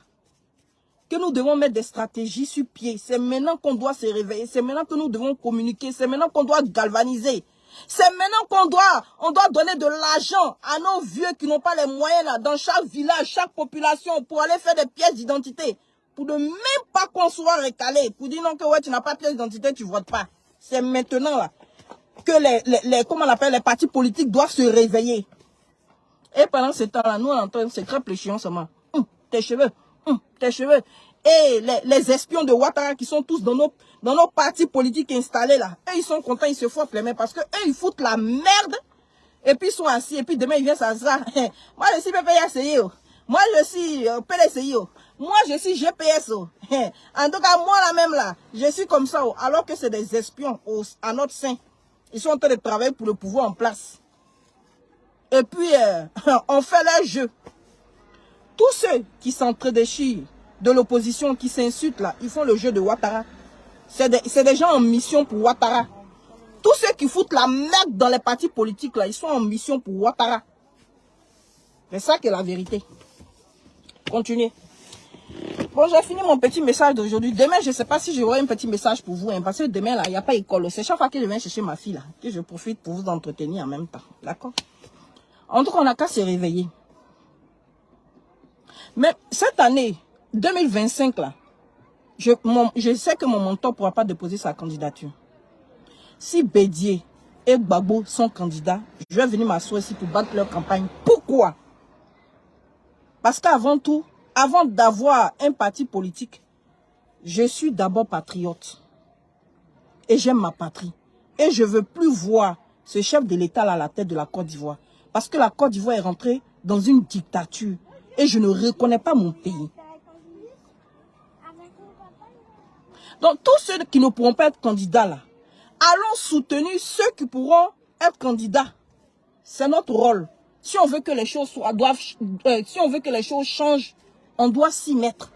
que nous devons mettre des stratégies sur pied. C'est maintenant qu'on doit se réveiller. C'est maintenant que nous devons communiquer. C'est maintenant qu'on doit galvaniser. C'est maintenant qu'on doit donner de l'argent à nos vieux qui n'ont pas les moyens là, dans chaque village, chaque population, pour aller faire des pièces d'identité. Pour ne même pas qu'on soit recalé. Pour dire non que ouais, tu n'as pas de pièce d'identité, tu ne votes pas. C'est maintenant là que comment on appelle, les partis politiques doivent se réveiller. Et pendant ce temps-là, nous on entend se crêpe les chiens seulement. Tes cheveux, tes cheveux. Et les espions de Ouattara qui sont tous dans nos partis politiques installés là. Eux, ils sont contents, ils se frottent les mains parce que eux, ils foutent la merde. Et puis ils sont assis. Et puis demain, ils viennent s'asseoir. Moi, je suis PPSI. Moi, je suis PDCI. Moi, je suis GPS. En tout cas, moi, là même là, je suis comme ça. Alors que c'est des espions à notre sein. Ils sont en train de travailler pour le pouvoir en place. Et puis, on fait leur jeu. Tous ceux qui s'entre-déchirent de l'opposition, qui s'insultent là, ils font le jeu de Ouattara. C'est des gens en mission pour Ouattara. Tous ceux qui foutent la merde dans les partis politiques là, ils sont en mission pour Ouattara. C'est ça qui est la vérité. Continuez. Bon, j'ai fini mon petit message d'aujourd'hui. Demain, je ne sais pas si j'aurai un petit message pour vous. Hein, parce que demain, là, il n'y a pas école. C'est chaque fois que je viens chercher ma fille, là, que je profite pour vous entretenir en même temps. D'accord? En tout cas, on n'a qu'à se réveiller. Mais cette année, 2025, là, je sais que mon mentor ne pourra pas déposer sa candidature. Si Bédié et Gbagbo sont candidats, je vais venir m'asseoir ici pour battre leur campagne. Pourquoi? Parce qu'avant tout, avant d'avoir un parti politique, je suis d'abord patriote. Et j'aime ma patrie. Et je ne veux plus voir ce chef de l'État à la tête de la Côte d'Ivoire. Parce que la Côte d'Ivoire est rentrée dans une dictature. Et je ne reconnais pas mon pays. Donc, tous ceux qui ne pourront pas être candidats là, allons soutenir ceux qui pourront être candidats. C'est notre rôle. Si on veut que les choses si on veut que les choses changent, on doit s'y mettre.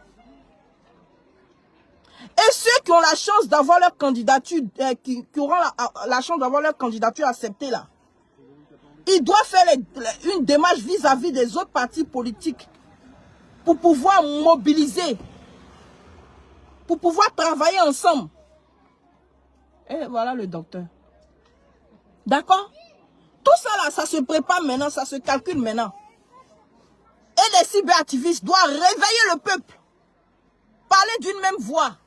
Et ceux qui ont la chance d'avoir leur candidature, qui auront la chance d'avoir leur candidature acceptée là, ils doivent faire une démarche vis-à-vis des autres partis politiques pour pouvoir mobiliser, pour pouvoir travailler ensemble. Et voilà le docteur. D'accord? Tout ça là, ça se prépare maintenant, ça se calcule maintenant. Et les cyberactivistes doivent réveiller le peuple. Parler d'une même voix.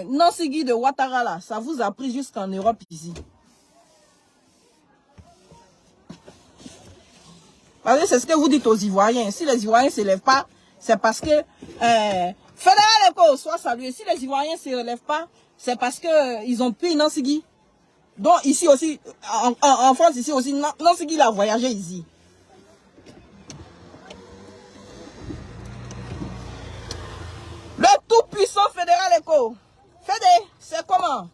Nancy Guy de Ouattara là, ça vous a pris jusqu'en Europe ici. Parce que c'est ce que vous dites aux Ivoiriens. Si les Ivoiriens ne se lèvent pas, c'est parce que Fédéral Eco soit salué. Si les Ivoiriens ne se relèvent pas, c'est parce que ils ont pris Nancy Guy. Donc ici aussi, en France ici aussi, Nancy Guy a voyagé ici. Le tout-puissant Fédéral Eco. Fédé, c'est comment?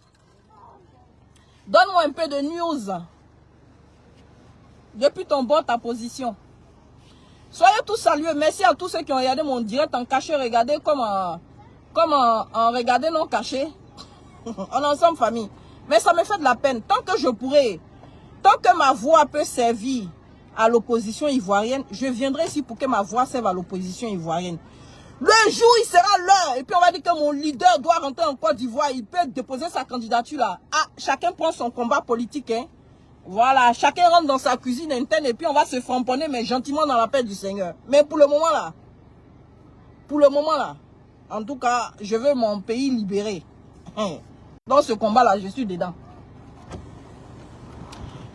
Donne-moi un peu de news. Depuis ton bord, ta position. Soyez tous salués. Merci à tous ceux qui ont regardé mon direct en caché. Regardez comme en regarder non caché. On est ensemble, famille. Mais ça me fait de la peine. Tant que je pourrai, tant que ma voix peut servir à l'opposition ivoirienne, je viendrai ici pour que ma voix serve à l'opposition ivoirienne. Le jour, il sera l'heure. Et puis on va dire que mon leader doit rentrer en Côte d'Ivoire. Il peut déposer sa candidature là. Ah, chacun prend son combat politique. Hein. Voilà, chacun rentre dans sa cuisine interne et puis on va se framponner, mais gentiment dans la paix du Seigneur. Mais pour le moment là, en tout cas, je veux mon pays libéré. Dans ce combat-là, je suis dedans.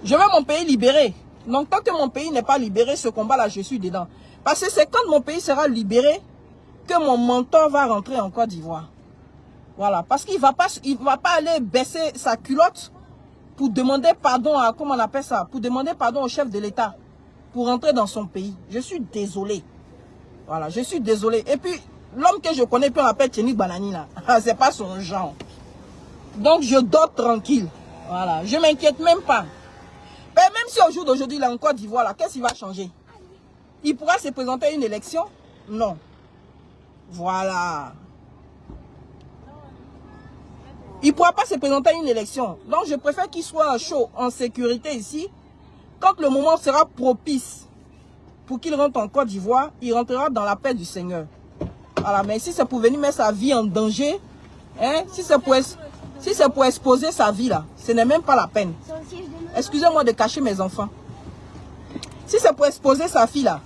Je veux mon pays libéré. Donc, tant que mon pays n'est pas libéré, ce combat-là, je suis dedans. Parce que c'est quand mon pays sera libéré que mon mentor va rentrer en Côte d'Ivoire. Voilà, parce qu'il va pas aller baisser sa culotte pour demander pardon à, comment on appelle ça, pour demander pardon au chef de l'État, pour rentrer dans son pays. Je suis désolé. Voilà, je suis désolé. Et puis, l'homme que je connais, puis on l'appelle Tchéni Banani, là. C'est pas son genre. Donc, je dors tranquille. Voilà, je m'inquiète même pas. Mais même si au jour d'aujourd'hui, il est en Côte d'Ivoire, là, qu'est-ce qui va changer? Il pourra se présenter à une élection? Non. Voilà. Il ne pourra pas se présenter à une élection. Donc, je préfère qu'il soit chaud, en sécurité ici. Quand le moment sera propice pour qu'il rentre en Côte d'Ivoire, il rentrera dans la paix du Seigneur. Voilà, mais si c'est pour venir mettre sa vie en danger, hein, si c'est pour exposer sa vie là, ce n'est même pas la peine. Excusez-moi de cacher mes enfants. Si c'est pour exposer sa vie là,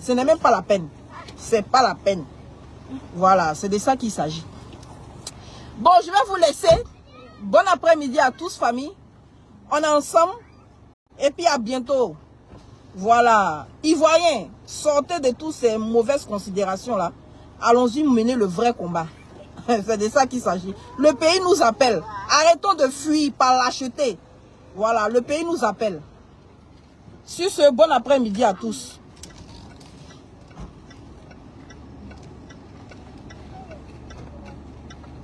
ce n'est même pas la peine. C'est pas la peine. Voilà, c'est de ça qu'il s'agit. Bon, je vais vous laisser. Bon après-midi à tous, famille. On est ensemble. Et puis à bientôt. Voilà. Ivoiriens, sortez de toutes ces mauvaises considérations là. Allons-y mener le vrai combat. C'est de ça qu'il s'agit. Le pays nous appelle. Arrêtons de fuir par lâcheté. Voilà, le pays nous appelle. Sur ce, bon après-midi à tous.